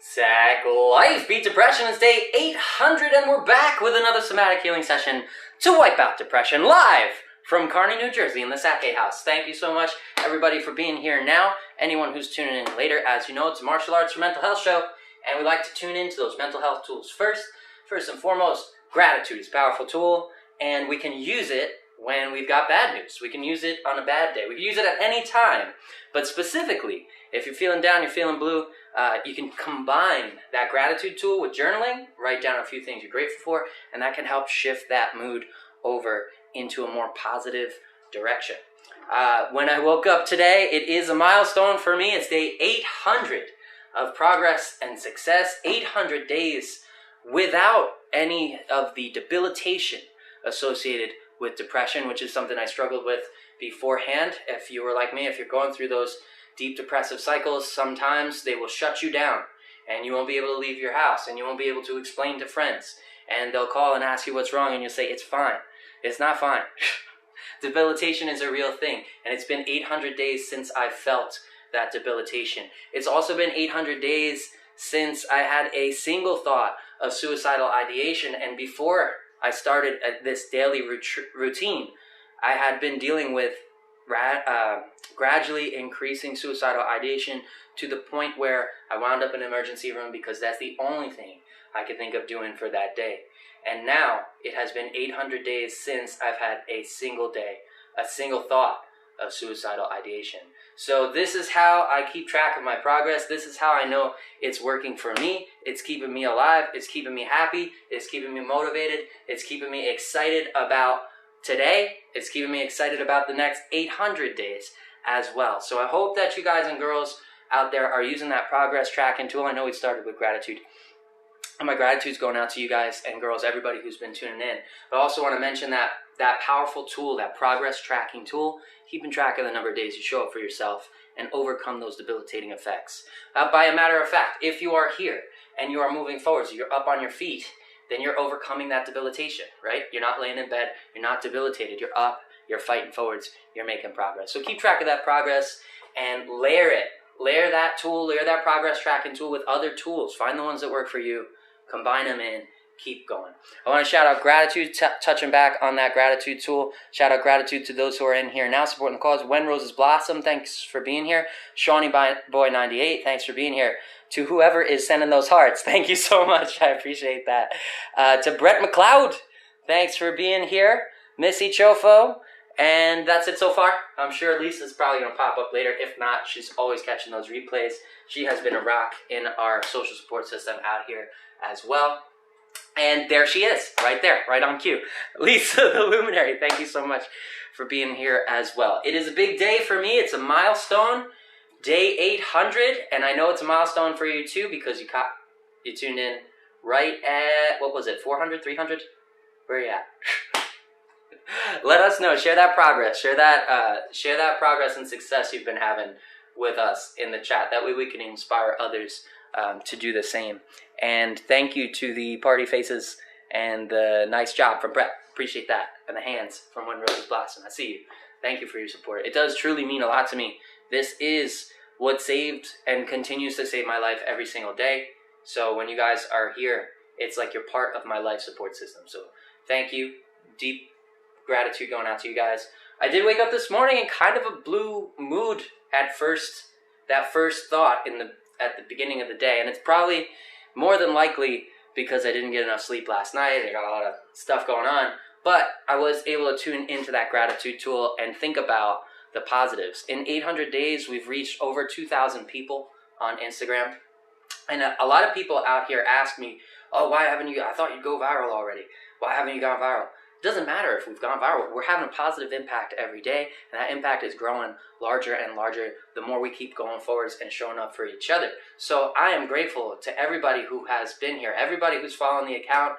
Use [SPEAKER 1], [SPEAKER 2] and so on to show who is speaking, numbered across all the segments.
[SPEAKER 1] Sack Life beat depression is day 800, and we're back with another somatic healing session to wipe out depression live from Kearney, New Jersey in the Sack House. Thank you so much, everybody, for being here now. Anyone who's tuning in later, as you know, it's a martial arts for mental health show, and we like to tune into those mental health tools first. First and foremost, gratitude is a powerful tool, and we can use it when we've got bad news. We can use it on a bad day. We can use it at any time. But specifically, if you're feeling down, you're feeling blue, you can combine that gratitude tool with journaling, write down a few things you're grateful for, and that can help shift that mood over into a more positive direction. When I woke up today, it is a milestone for me. It's day 800 of progress and success, 800 days without any of the debilitation associated with depression, which is something I struggled with beforehand. If you were like me, if you're going through those deep depressive cycles, sometimes they will shut you down and you won't be able to leave your house and you won't be able to explain to friends, and they'll call and ask you what's wrong and you'll say, it's fine. It's not fine. Debilitation is a real thing, and it's been 800 days since I felt that debilitation. It's also been 800 days since I had a single thought of suicidal ideation, and before I started this daily routine, I had been dealing with gradually increasing suicidal ideation to the point where I wound up in an emergency room because that's the only thing I could think of doing for that day. And now it has been 800 days since I've had a single day, a single thought of suicidal ideation. So this is how I keep track of my progress. This is how I know it's working for me. It's keeping me alive. It's keeping me happy. It's keeping me motivated. It's keeping me excited about today. It's keeping me excited about the next 800 days as well. So I hope that you guys and girls out there are using that progress tracking tool. I know we started with gratitude, and my gratitude's going out to you guys and girls, everybody who's been tuning in. But I also want to mention that powerful tool, that progress tracking tool, keeping track of the number of days you show up for yourself and overcome those debilitating effects. By a matter of fact, if you are here and you are moving forward, so you're up on your feet, then you're overcoming that debilitation, right? You're not laying in bed, you're not debilitated, you're up, you're fighting forwards, you're making progress. So keep track of that progress and layer it. Layer that tool, layer that progress tracking tool with other tools. Find the ones that work for you, combine them in, keep going. I want to shout out gratitude, touching back on that gratitude tool. Shout out gratitude to those who are in here now supporting the cause. When Roses Blossom, thanks for being here. Shawnee Boy 98, thanks for being here. To whoever is sending those hearts, thank you so much. I appreciate that. To Brett McLeod, thanks for being here. Missy Chofo, and that's it so far. I'm sure Lisa's probably going to pop up later. If not, she's always catching those replays. She has been a rock in our social support system out here as well. And there she is, right there, right on cue. Lisa the Luminary, thank you so much for being here as well. It is a big day for me. It's a milestone, day 800, and I know it's a milestone for you too because you tuned in right at, what was it, 400, 300? Where are you at? Let us know. Share that progress. Share that progress and success you've been having with us in the chat. That way we can inspire others to do the same. And thank you to the party faces and the nice job from Brett. Appreciate that. And the hands from When Roses Blossom. I see you. Thank you for your support. It does truly mean a lot to me. This is what saved and continues to save my life every single day. So when you guys are here, it's like you're part of my life support system. So thank you. Deep gratitude going out to you guys. I did wake up this morning in kind of a blue mood at first. That first thought at the beginning of the day, and it's probably more than likely because I didn't get enough sleep last night. I got a lot of stuff going on, but I was able to tune into that gratitude tool and think about the positives. In 800 days, we've reached over 2,000 people on Instagram, and a lot of people out here ask me, oh, why haven't you, I thought you'd go viral already. Why haven't you gone viral? It doesn't matter if we've gone viral. We're having a positive impact every day, and that impact is growing larger and larger the more we keep going forwards and showing up for each other. So I am grateful to everybody who has been here, everybody who's following the account,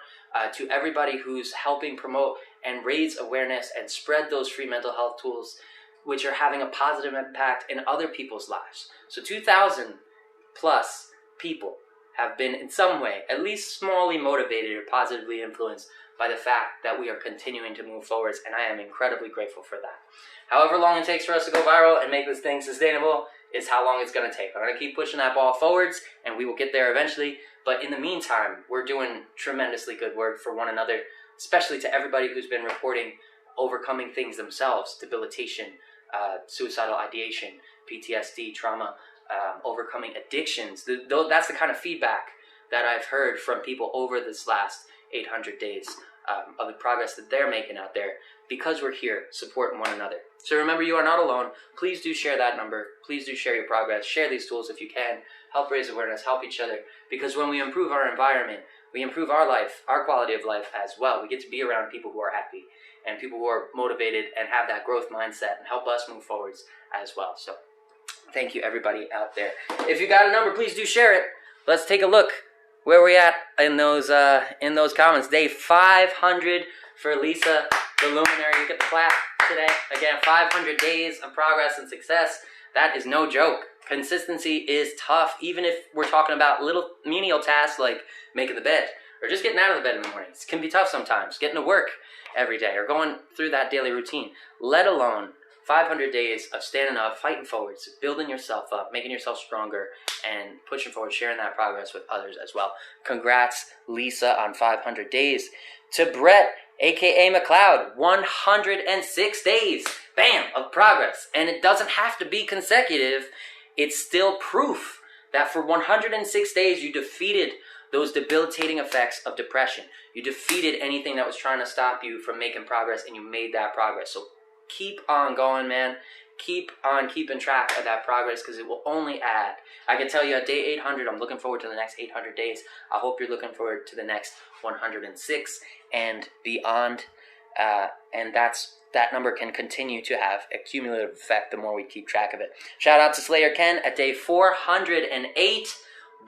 [SPEAKER 1] to everybody who's helping promote and raise awareness and spread those free mental health tools, which are having a positive impact in other people's lives. So 2,000 plus people have been in some way, at least smallly motivated or positively influenced by the fact that we are continuing to move forwards, and I am incredibly grateful for that. However long it takes for us to go viral and make this thing sustainable, is how long it's going to take. I'm going to keep pushing that ball forwards, and we will get there eventually. But in the meantime, we're doing tremendously good work for one another, especially to everybody who's been reporting overcoming things themselves, debilitation, suicidal ideation, PTSD, trauma, overcoming addictions. That's the kind of feedback that I've heard from people over this last 800 days of the progress that they're making out there, because we're here supporting one another. So remember, you are not alone. Please do share that number. Please do share your progress. Share these tools if you can. Help raise awareness. Help each other. Because when we improve our environment, we improve our life, our quality of life as well. We get to be around people who are happy and people who are motivated and have that growth mindset and help us move forwards as well. So thank you, everybody out there. If you got a number, please do share it. Let's take a look where we at in those comments. Day 500 for Lisa, the Luminary. You get the clap today. Again, 500 days of progress and success. That is no joke. Consistency is tough, even if we're talking about little menial tasks like making the bed or just getting out of the bed in the mornings. It can be tough sometimes, getting to work every day or going through that daily routine, let alone 500 days of standing up, fighting forwards, building yourself up, making yourself stronger, and pushing forward, sharing that progress with others as well. Congrats, Lisa, on 500 days. To Brett, a.k.a. McLeod, 106 days, bam, of progress. And it doesn't have to be consecutive. It's still proof that for 106 days you defeated those debilitating effects of depression. You defeated anything that was trying to stop you from making progress, and you made that progress. So keep on going, man. Keep on keeping track of that progress, because it will only add. I can tell you at day 800, I'm looking forward to the next 800 days. I hope you're looking forward to the next 106 and beyond. And that number can continue to have a cumulative effect the more we keep track of it. Shout out to Slayer Ken at day 408.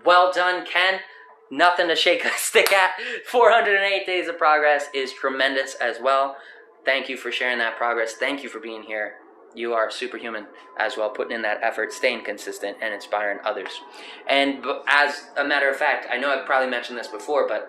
[SPEAKER 1] Well done, Ken. Nothing to shake a stick at. 408 days of progress is tremendous as well. Thank you for sharing that progress. Thank you for being here. You are superhuman as well, putting in that effort, staying consistent, and inspiring others. And as a matter of fact, I know I've probably mentioned this before, but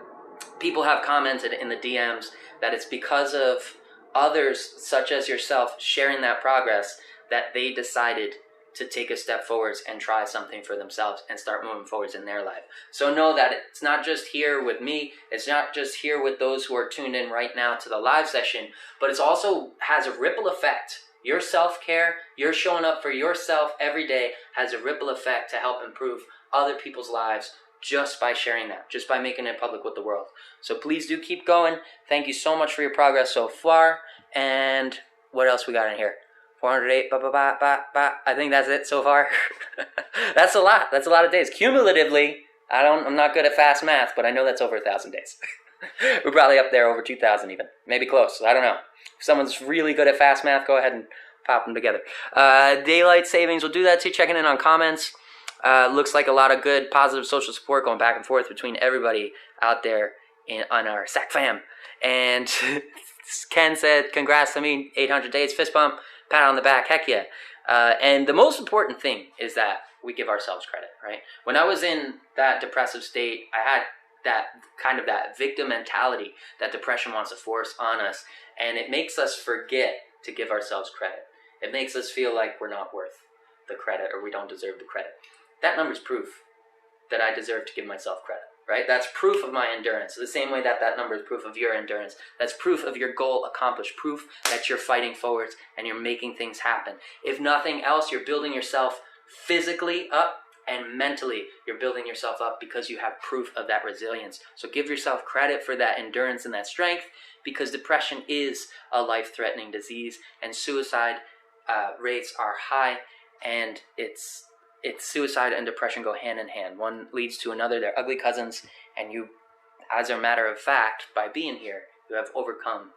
[SPEAKER 1] people have commented in the DMs that it's because of others, such as yourself, sharing that progress, that they decided to take a step forwards and try something for themselves and start moving forwards in their life. So know that it's not just here with me, it's not just here with those who are tuned in right now to the live session, but it also has a ripple effect. Your self-care, your showing up for yourself every day has a ripple effect to help improve other people's lives just by sharing that, just by making it public with the world. So please do keep going. Thank you so much for your progress so far. And what else we got in here? 408, I think that's it so far. That's a lot. That's a lot of days. Cumulatively, I'm not good at fast math, but I know that's over 1,000 days. We're probably up there over 2,000 even. Maybe close. I don't know. If someone's really good at fast math, go ahead and pop them together. Daylight savings, we'll do that too. Checking in on comments. Looks like a lot of good positive social support going back and forth between everybody out there on our SAC fam. And Ken said, congrats to me, 800 days, fist bump, pat on the back, heck yeah. And the most important thing is that we give ourselves credit, right? When I was in that depressive state, I had that kind of that victim mentality that depression wants to force on us, and it makes us forget to give ourselves credit. It makes us feel like we're not worth the credit, or we don't deserve the credit. That number's proof that I deserve to give myself credit, right? That's proof of my endurance. The same way that that number is proof of your endurance. That's proof of your goal accomplished, proof that you're fighting forwards and you're making things happen. If nothing else, you're building yourself physically up, and mentally you're building yourself up because you have proof of that resilience. So give yourself credit for that endurance and that strength, because depression is a life-threatening disease, and suicide rates are high, and it's suicide and depression go hand in hand. One leads to another. They're ugly cousins, and you, as a matter of fact, by being here, you have overcome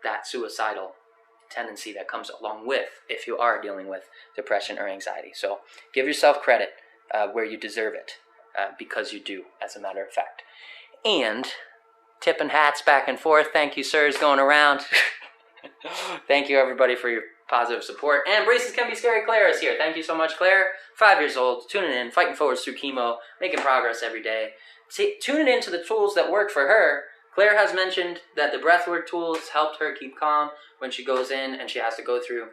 [SPEAKER 1] that suicidal tendency that comes along with, if you are dealing with depression or anxiety. So give yourself credit where you deserve it, because you do, as a matter of fact. And tipping hats back and forth. Thank you, sirs, going around. Thank you, everybody, for your positive support. And Braces Can Be Scary, Claire is here. Thank you so much, Claire. 5 years old, tuning in, fighting forwards through chemo, making progress every day. Tuning into the tools that work for her. Claire has mentioned that the breathwork tools helped her keep calm when she goes in and she has to go through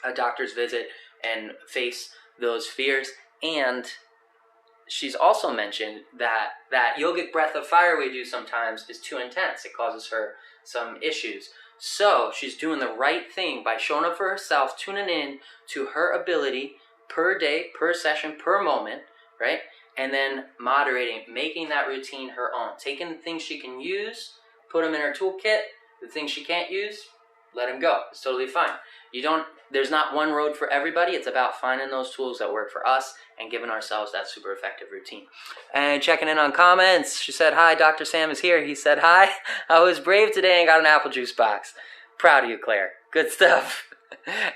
[SPEAKER 1] a doctor's visit and face those fears. And she's also mentioned that that yogic breath of fire we do sometimes is too intense. It causes her some issues. So she's doing the right thing by showing up for herself, tuning in to her ability per day, per session, per moment, right? And then moderating, making that routine her own. Taking the things she can use, put them in her toolkit. The things she can't use, let them go. It's totally fine. There's not one road for everybody. It's about finding those tools that work for us and giving ourselves that super effective routine. And checking in on comments. She said, hi, Dr. Sam is here. He said, hi, I was brave today and got an apple juice box. Proud of you, Claire. Good stuff.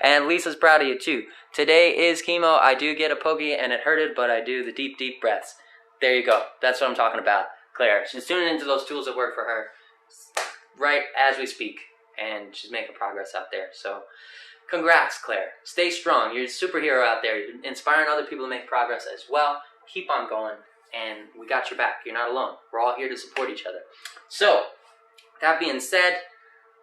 [SPEAKER 1] And Lisa's proud of you too. Today is chemo. I do get a pokey and it hurted, but I do the deep, deep breaths. There you go. That's what I'm talking about, Claire. She's tuning into those tools that work for her right as we speak. And she's making progress out there. So congrats, Claire. Stay strong. You're a superhero out there. You're inspiring other people to make progress as well. Keep on going. And we got your back. You're not alone. We're all here to support each other. So, that being said,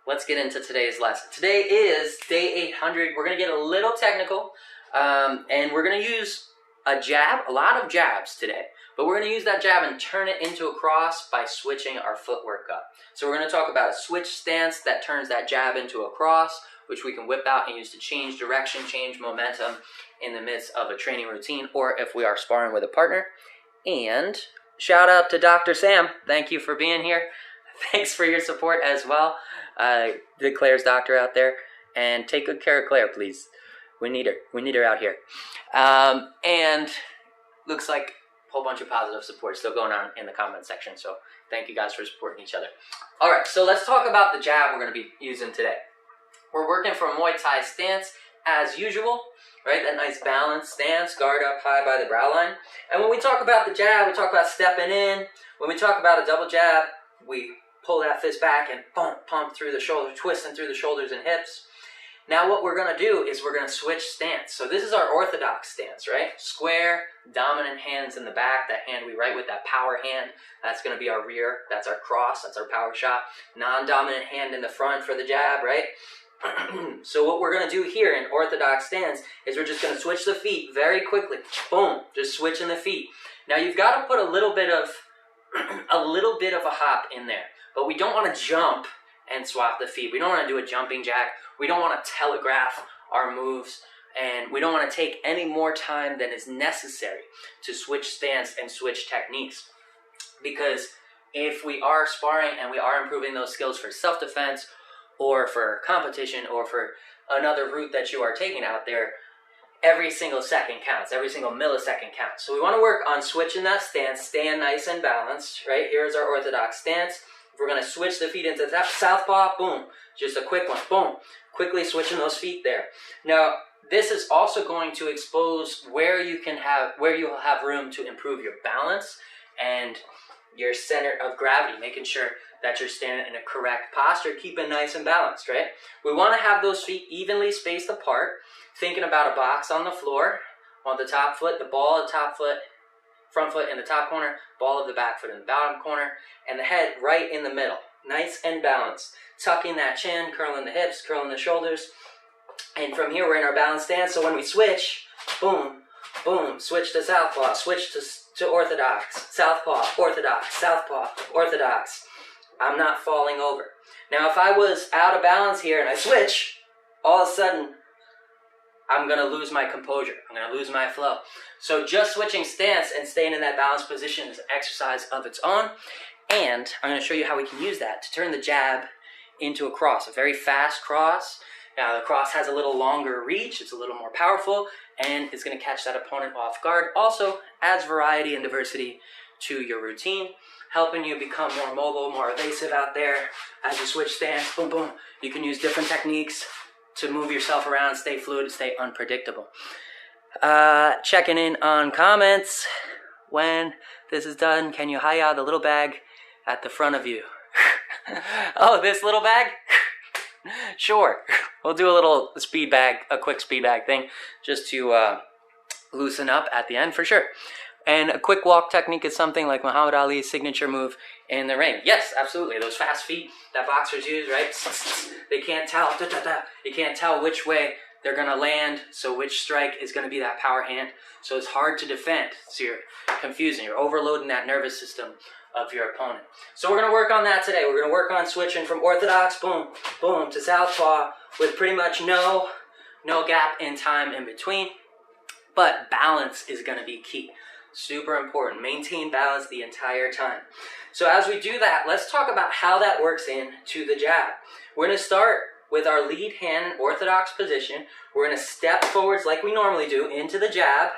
[SPEAKER 1] let's get into today's lesson. Today is day 800. We're going to get a little technical. And we're going to use a jab, a lot of jabs today. But we're going to use that jab and turn it into a cross by switching our footwork up. So we're going to talk about a switch stance that turns that jab into a cross, which we can whip out and use to change direction, change momentum in the midst of a training routine, or if we are sparring with a partner. And shout out to Dr. Sam. Thank you for being here. Thanks for your support as well. The Claire's doctor out there. And take good care of Claire, please. We need her. We need her out here. And looks like a whole bunch of positive support still going on in the comment section. So thank you guys for supporting each other. All right, so let's talk about the jab we're going to be using today. We're working from Muay Thai stance as usual, right? That nice balanced stance, guard up high by the brow line. And when we talk about the jab, we talk about stepping in. When we talk about a double jab, we pull that fist back and pump through the shoulder, twisting through the shoulders and hips. Now what we're going to do is we're going to switch stance. So this is our orthodox stance, right? Square, dominant hands in the back. That hand we write with, that power hand, that's going to be our rear. That's our cross. That's our power shot. Non-dominant hand in the front for the jab, right? So what we're going to do here in orthodox stance is we're just going to switch the feet very quickly. Boom, just switching the feet. Now you've got to put a little bit of a hop in there, but we don't want to jump and swap the feet. We don't want to do a jumping jack. We don't want to telegraph our moves, and we don't want to take any more time than is necessary to switch stance and switch techniques. Because if we are sparring and we are improving those skills for self-defense or for competition or for another route that you are taking out there, every single second counts. Every single millisecond counts. So we want to work on switching that stance, staying nice and balanced, right? Here's our orthodox stance. If we're going to switch the feet into southpaw, boom. Just a quick one, boom. Quickly switching those feet there. Now, this is also going to expose where you will have room to improve your balance and your center of gravity, making sure that you're standing in a correct posture, keeping nice and balanced, right? We want to have those feet evenly spaced apart, thinking about a box on the floor, on the top foot, the ball of the top foot, front foot in the top corner, ball of the back foot in the bottom corner, and the head right in the middle. Nice and balanced. Tucking that chin, curling the hips, curling the shoulders. And from here, we're in our balanced stance. So when we switch, boom, boom, switch to southpaw, switch to orthodox, southpaw, orthodox, southpaw, orthodox. I'm not falling over. Now, if I was out of balance here and I switch, all of a sudden, I'm going to lose my composure. I'm going to lose my flow. So just switching stance and staying in that balanced position is an exercise of its own. And I'm going to show you how we can use that to turn the jab into a cross, a very fast cross. Now the cross has a little longer reach, it's a little more powerful, and it's going to catch that opponent off guard. Also adds variety and diversity to your routine, helping you become more mobile, more evasive out there. As you switch stance, boom, boom, you can use different techniques to move yourself around, stay fluid, stay unpredictable. Checking in on comments. When this is done, can you hire the little bag at the front of you? Oh, this little bag? Sure. We'll do a quick speed bag thing, just to loosen up at the end for sure. And a quick walk technique is something like Muhammad Ali's signature move in the ring. Yes, absolutely. Those fast feet that boxers use, right? They can't tell. You can't tell which way they're going to land. So which strike is going to be that power hand? So it's hard to defend. So you're confusing. You're overloading that nervous system of your opponent. So we're going to work on that today. We're going to work on switching from orthodox, boom, boom, to southpaw with pretty much no gap in time in between. But balance is going to be key. Super important. Maintain balance the entire time. So as we do that, let's talk about how that works into the jab. We're going to start with our lead hand in orthodox position. We're going to step forwards like we normally do into the jab.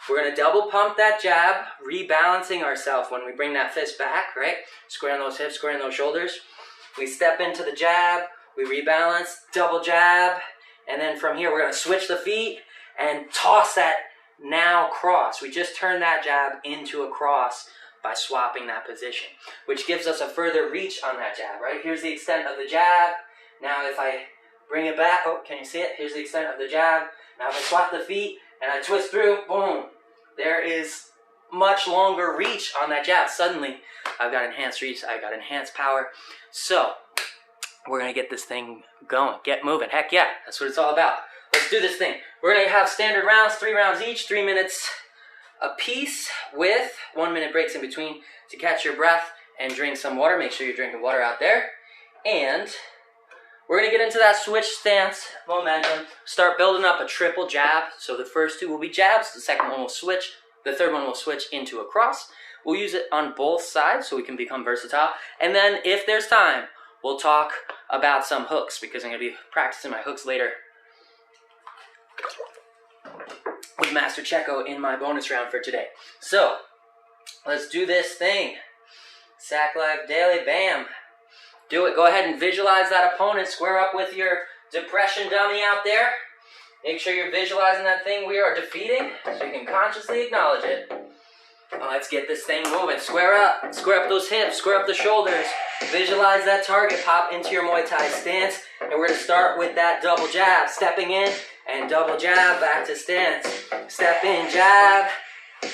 [SPEAKER 1] We're going to double pump that jab, rebalancing ourselves when we bring that fist back, right? Squaring those hips, squaring those shoulders. We step into the jab, we rebalance, double jab, and then from here we're going to switch the feet and toss that now cross. We just turn that jab into a cross by swapping that position, which gives us a further reach on that jab, right? Here's the extent of the jab. Now if I bring it back, oh, can you see it? Here's the extent of the jab. Now if I swap the feet and I twist through, boom, there is much longer reach on that jab. Suddenly, I've got enhanced reach, I've got enhanced power. So, we're gonna get this thing going, get moving. Heck yeah, that's what it's all about. Let's do this thing. We're gonna have standard rounds, 3 rounds each, 3 minutes a piece with 1 minute breaks in between to catch your breath and drink some water. Make sure you're drinking water out there. And we're going to get into that switch stance momentum. Start building up a triple jab. So the first 2 will be jabs. The second one will switch. The third one will switch into a cross. We'll use it on both sides so we can become versatile. And then if there's time, we'll talk about some hooks because I'm going to be practicing my hooks later with Master Checo in my bonus round for today. So, let's do this thing. Sack Life Daily, bam. Do it. Go ahead and visualize that opponent. Square up with your depression dummy out there. Make sure you're visualizing that thing we are defeating so you can consciously acknowledge it. Well, let's get this thing moving. Square up those hips, square up the shoulders. Visualize that target, pop into your Muay Thai stance. And we're going to start with that double jab. Stepping in and double jab, back to stance. Step in, jab,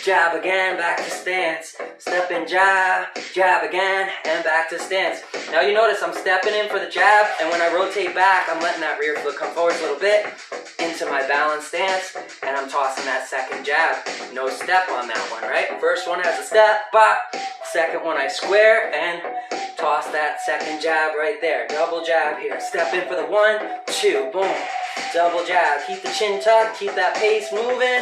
[SPEAKER 1] jab again, back to stance. Step in, jab, jab again, and back to stance. Now you notice I'm stepping in for the jab, and when I rotate back, I'm letting that rear foot come forward a little bit into my balanced stance, and I'm tossing that second jab. No step on that one, right? First one has a step, bop. Second one I square, and toss that second jab right there. Double jab here. Step in for the 1, 2, boom. Double jab. Keep the chin tucked, keep that pace moving.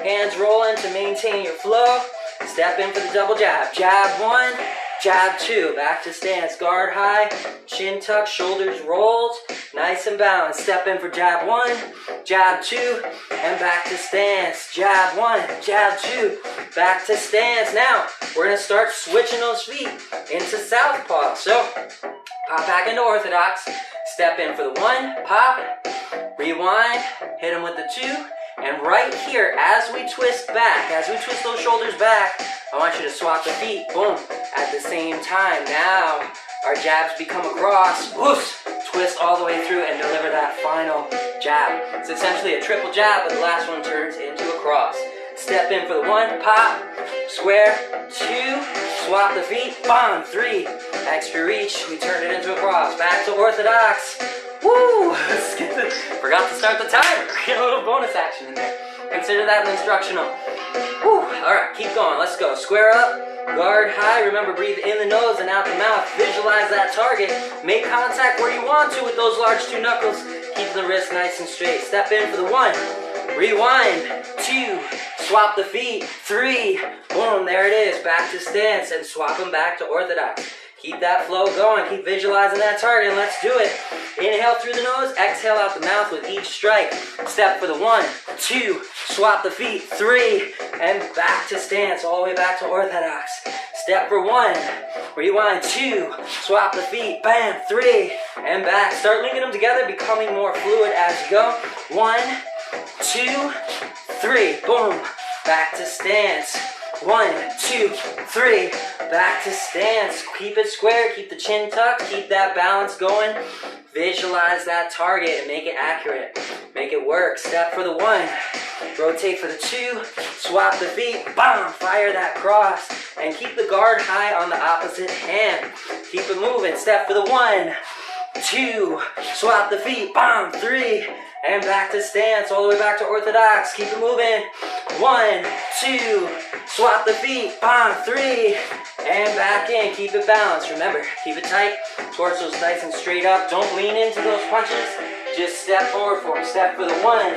[SPEAKER 1] Hands rolling to maintain your flow. Step in for the double jab. Jab 1, jab 2. Back to stance. Guard high. Chin tucked. Shoulders rolled. Nice and balanced. Step in for jab 1, jab 2. And back to stance. Jab 1, jab 2. Back to stance. Now, we're going to start switching those feet into southpaw. So, pop back into orthodox. Step in for the 1, pop. Rewind. Hit them with the 2. And right here, as we twist back, as we twist those shoulders back, I want you to swap the feet, boom, at the same time. Now, our jabs become a cross, whoosh, twist all the way through and deliver that final jab. It's essentially a triple jab, but the last one turns into a cross. Step in for the 1, pop, square, 2, swap the feet, bam, 3, extra reach, we turn it into a cross. Back to orthodox. Woo! Let's get this. Forgot to start the timer. Get a little bonus action in there. Consider that an instructional. Woo! Alright, keep going. Let's go. Square up. Guard high. Remember, breathe in the nose and out the mouth. Visualize that target. Make contact where you want to with those large 2 knuckles. Keep the wrist nice and straight. Step in for the 1. Rewind. 2. Swap the feet. 3. Boom. There it is. Back to stance. And swap them back to orthodox. Keep that flow going. Keep visualizing that target. Let's do it. Inhale through the nose. Exhale out the mouth with each strike. Step for the 1, 2. Swap the feet. 3. And back to stance. All the way back to orthodox. Step for 1. Rewind. 2. Swap the feet. Bam. 3. And back. Start linking them together. Becoming more fluid as you go. 1, 2, 3. Boom. Back to stance. 1, 2, 3. Back to stance. Keep it square. Keep the chin tucked. Keep that balance going. Visualize that target and make it accurate. Make it work. Step for the 1. Rotate for the 2. Swap the feet. Bam! Fire that cross. And keep the guard high on the opposite hand. Keep it moving. Step for the 1, 2. Swap the feet. Bam! 3. and back to stance, all the way back to orthodox. Keep it moving. 1, 2, swap the feet. 3, and back in. Keep it balanced. Remember, keep it tight. Torso's nice and straight up. Don't lean into those punches. Just step forward for them. Step for the 1,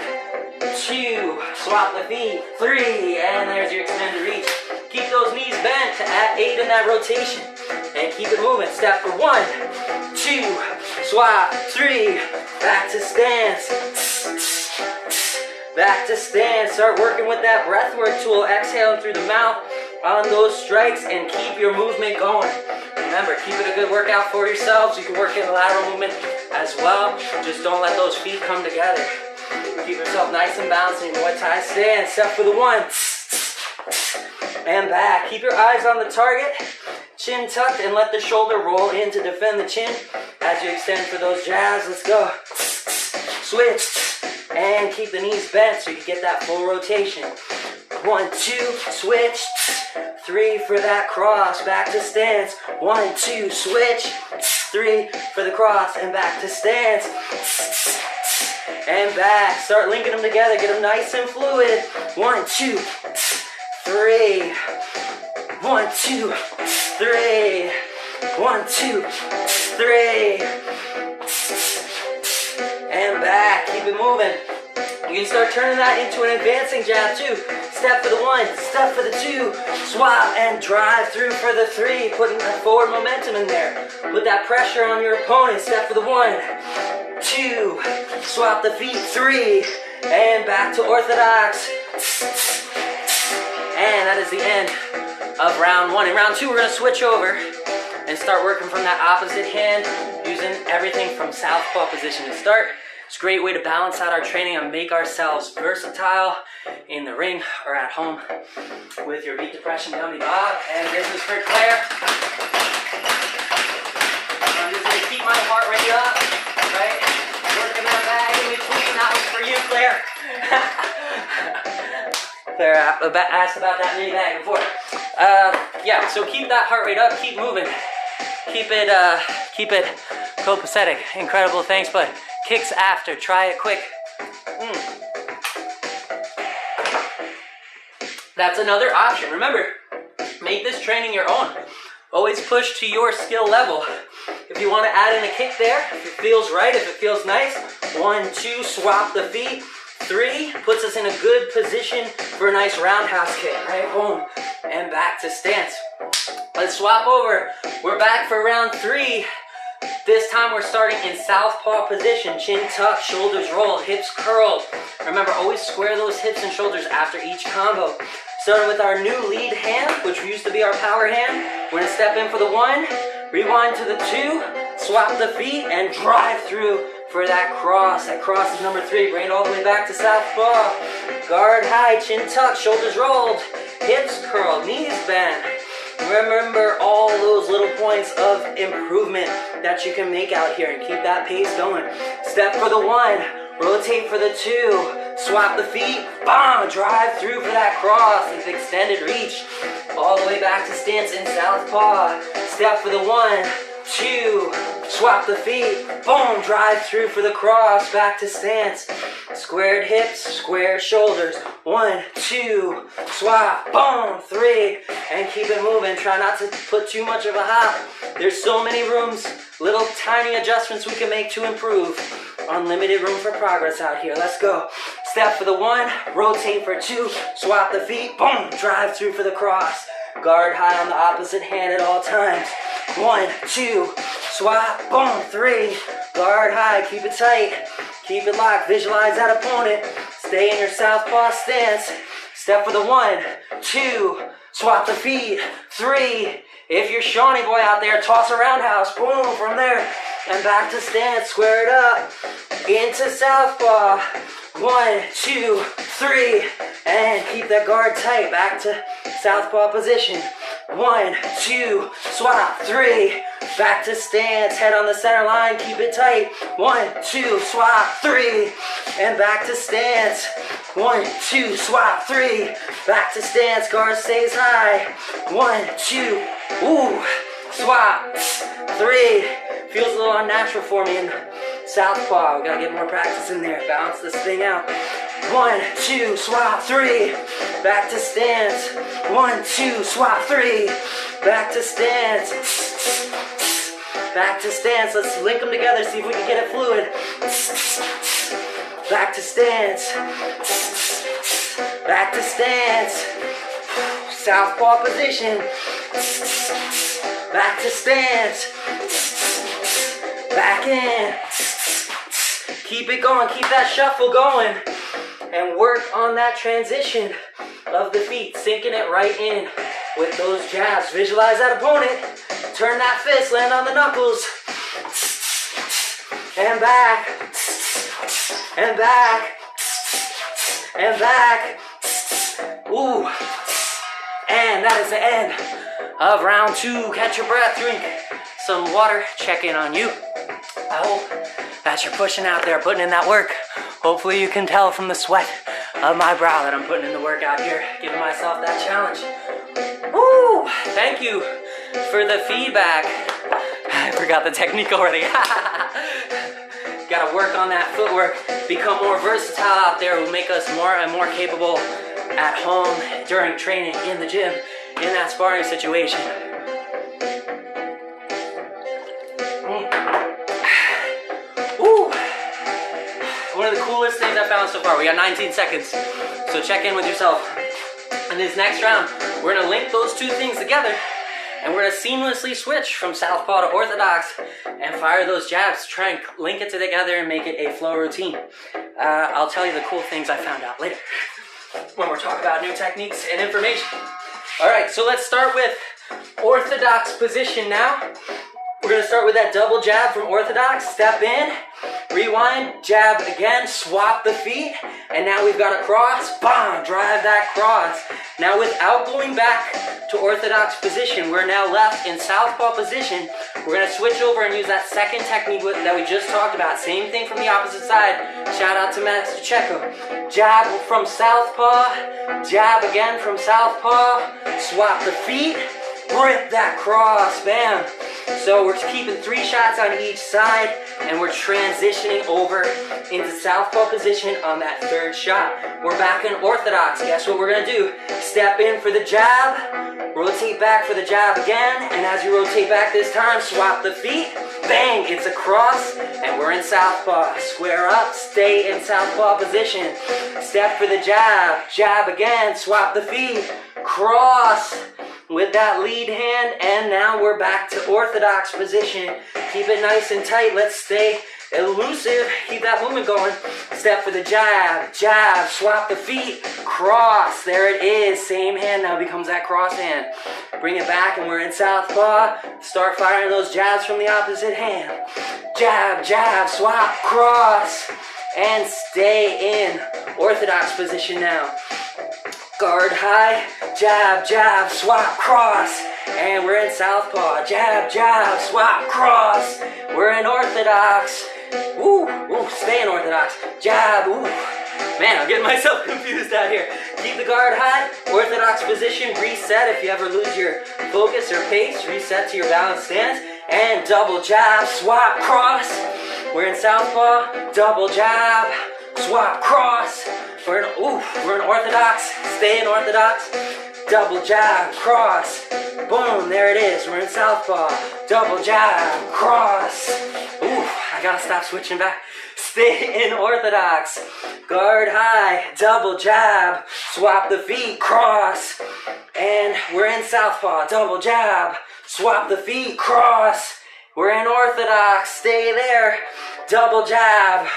[SPEAKER 1] 2, swap the feet. 3, and there's your extended reach. Keep those knees bent to aid in that rotation. And keep it moving. Step for 1, 2, swap, 3, back to stance. Back to stance. Start working with that breathwork tool. Exhaling through the mouth on those strikes and keep your movement going. Remember, keep it a good workout for yourselves. You can work in the lateral movement as well. Just don't let those feet come together. Keep yourself nice and balanced in your Muay Thai stance. Step for the 1, and back. Keep your eyes on the target. Chin tucked, and let the shoulder roll in to defend the chin as you extend for those jabs. Let's go. Switch, and keep the knees bent so you get that full rotation. 1, 2, switch. 3 for that cross, back to stance. 1, 2, switch. 3 for the cross, and back to stance. And back. Start linking them together. Get them nice and fluid. 1, 2, 3. 1, 2, 3. 1, 2, 3. And back. Keep it moving. You can start turning that into an advancing jab too. Step for the 1, step for the 2, swap and drive through for the 3. Putting that forward momentum in there. Put that pressure on your opponent. Step for the 1, 2, swap the feet, 3, and back to orthodox. And that is the end of round 1. In round 2, we're going to switch over and start working from that opposite hand, using everything from southpaw position to start. It's a great way to balance out our training and make ourselves versatile in the ring or at home with your beat depression dummy dog. And this is for Claire. I'm just going to keep my heart rate up, right? Working that bag in between. That was for you, Claire. Claire asked about that mini bag before. Yeah, so keep that heart rate up, keep moving. Keep it copacetic. Incredible, thanks, bud. Kicks after, try it quick. That's another option. Remember, make this training your own. Always push to your skill level. If you want to add in a kick there, if it feels right, if it feels nice, 1, 2, swap the feet. 3 puts us in a good position for a nice roundhouse kick, right? Boom, and back to stance. Let's swap over. We're back for round 3. This time we're starting in southpaw position. Chin tucked, shoulders rolled, hips curled. Remember, always square those hips and shoulders after each combo. Starting with our new lead hand, which used to be our power hand. We're going to step in for the 1, rewind to the 2, swap the feet, and drive through for that cross. That cross is number 3. Bring it all the way back to southpaw. Guard high, chin tucked, shoulders rolled, hips curled, knees bent. Remember all those little points of improvement that you can make out here and keep that pace going. Step for the 1, rotate for the 2, swap the feet, bomb, drive through for that cross with extended reach. All the way back to stance in southpaw. Step for the 1, 2, swap the feet, boom, drive through for the cross, back to stance. Squared hips, square shoulders. 1, 2, swap, boom, 3, and keep it moving. Try not to put too much of a hop. There's so many rooms, little tiny adjustments we can make to improve. Unlimited room for progress out here. Let's go. Step for the 1, rotate for 2, swap the feet, boom, drive through for the cross. Guard high on the opposite hand at all times. 1, 2, swap, boom, 3, guard high, keep it tight, keep it locked, visualize that opponent, stay in your southpaw stance. Step for the 1, 2, swap the feet, 3, if you're Shawnee boy out there, toss a roundhouse, boom, from there, and back to stance, square it up, into southpaw, 1, 2, 3, and keep that guard tight, back to southpaw position. 1, 2, swap, 3, back to stance, head on the center line, keep it tight. 1, 2, swap, 3, and back to stance. 1, 2, swap, 3, back to stance, guard stays high. 1, 2, ooh, swap, 3, feels a little unnatural for me in southpaw. We gotta get more practice in there. Balance this thing out. 1, 2, swap, 3. Back to stance. 1, 2, swap, 3. Back to stance. Back to stance. Let's link them together, see if we can get it fluid. Back to stance. Back to stance. Southpaw position. Back to stance. Back in. Keep it going. Keep that shuffle going. And work on that transition of the feet. Sinking it right in with those jabs. Visualize that opponent. Turn that fist. Land on the knuckles. And back. And back. And back. Ooh. And that is the end of round 2. Catch your breath, drink some water, check in on you. I hope that you're pushing out there, putting in that work. Hopefully you can tell from the sweat of my brow that I'm putting in the work out here, giving myself that challenge. Woo! Thank you for the feedback. I forgot the technique already. Gotta work on that footwork, become more versatile out there, will make us more and more capable at home, during training, in the gym, in that sparring situation. Woo! One of the coolest things I found so far. We got 19 seconds, so check in with yourself. In this next round, we're gonna link those two things together, and we're gonna seamlessly switch from southpaw to orthodox and fire those jabs, try and link it together and make it a flow routine. I'll tell you the cool things I found out later when we're talking about new techniques and information. All right, so let's start with orthodox position now. We're gonna start with that double jab from orthodox. Step in, rewind, jab again, swap the feet, and now we've got a cross, bam, drive that cross. Now without going back to orthodox position, we're now left in southpaw position. We're gonna switch over and use that second technique that we just talked about. Same thing from the opposite side. Shout out to Master Checo. Jab from southpaw, jab again from southpaw, swap the feet, grip that cross, bam. So we're keeping 3 shots on each side, and we're transitioning over into southpaw position on that 3rd shot. We're back in orthodox. Guess what we're gonna do? Step in for the jab, rotate back for the jab again, and as you rotate back this time, swap the feet, bang, it's a cross, and we're in southpaw. Square up, stay in southpaw position. Step for the jab, jab again, swap the feet, cross with that lead hand, and now we're back to orthodox position. Keep it nice and tight. Let's stay elusive. Keep that movement going. Step for the jab, jab, swap the feet, cross. There it is. Same hand now becomes that cross hand. Bring it back, and we're in southpaw. Start firing those jabs from the opposite hand. Jab, jab, swap, cross, and stay in orthodox position now. Guard high, jab, jab, swap, cross, and we're in southpaw. Jab, jab, swap, cross. We're in orthodox. Ooh, ooh, stay in orthodox. Jab, ooh. Man, I'm getting myself confused out here. Keep the guard high, orthodox position, reset if you ever lose your focus or pace, reset to your balanced stance, and double jab, swap, cross. We're in southpaw, double jab, swap, cross. We're in orthodox, stay in orthodox, double jab, cross, boom, there it is, we're in southpaw, double jab, cross, ooh, I gotta stop switching back, stay in orthodox, guard high, double jab, swap the feet, cross, and we're in southpaw, double jab, swap the feet, cross, we're in orthodox, stay there, double jab,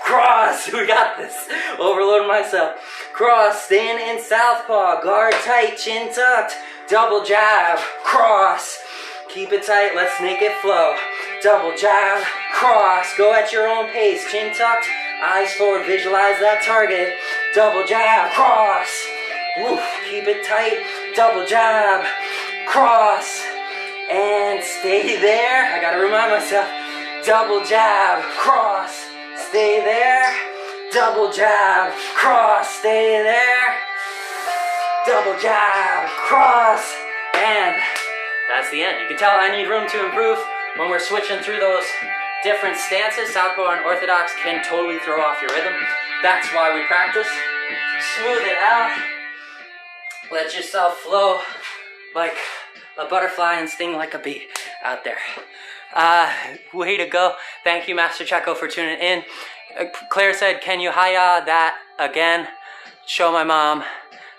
[SPEAKER 1] cross, we got this. Overloading myself. Cross, staying in southpaw, guard tight, chin tucked, double jab, cross. Keep it tight, let's make it flow. Double jab, cross, go at your own pace, chin tucked, eyes forward, visualize that target. Double jab, cross. Woof, keep it tight, double jab, cross, and stay there. I gotta remind myself. Double jab, cross. Stay there, double jab, cross, stay there, double jab, cross, and that's the end. You can tell I need room to improve when we're switching through those different stances. Southpaw and orthodox can totally throw off your rhythm. That's why we practice. Smooth it out. Let yourself flow like a butterfly and sting like a bee out there. Way to go. Thank you, Master Checo, for tuning in. Claire said, can you hiya that again? Show my mom.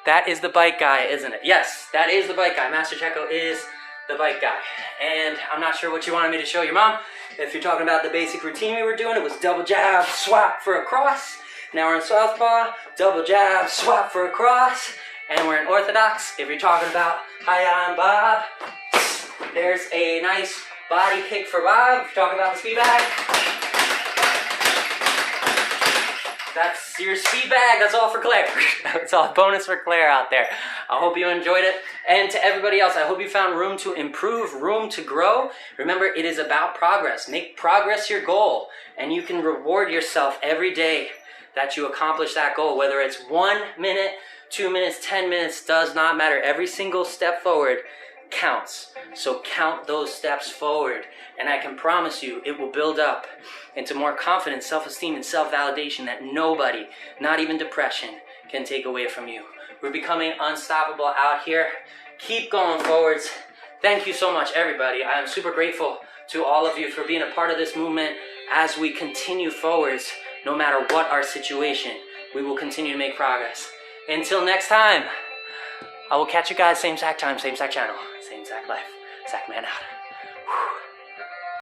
[SPEAKER 1] That is the bike guy, isn't it? Yes, that is the bike guy. Master Checo is the bike guy. And I'm not sure what you wanted me to show your mom. If you're talking about the basic routine we were doing, it was double jab, swap for a cross. Now we're in southpaw, double jab, swap for a cross. And we're in orthodox. If you're talking about hiya and bob, there's a nice body kick for Bob. If you're talking about the speed bag, that's your speed bag. That's all for Claire. It's all bonus for Claire out there. I hope you enjoyed it. And to everybody else, I hope you found room to improve, room to grow. Remember, it is about progress. Make progress your goal. And you can reward yourself every day that you accomplish that goal. Whether it's 1 minute, 2 minutes, 10 minutes, does not matter. Every single step forward counts. So count those steps forward. And I can promise you, it will build up into more confidence, self-esteem, and self-validation that nobody, not even depression, can take away from you. We're becoming unstoppable out here. Keep going forwards. Thank you so much, everybody. I am super grateful to all of you for being a part of this movement as we continue forwards. No matter what our situation, we will continue to make progress. Until next time, I will catch you guys same exact time, same exact channel, same exact life. Zach Man out. Whew.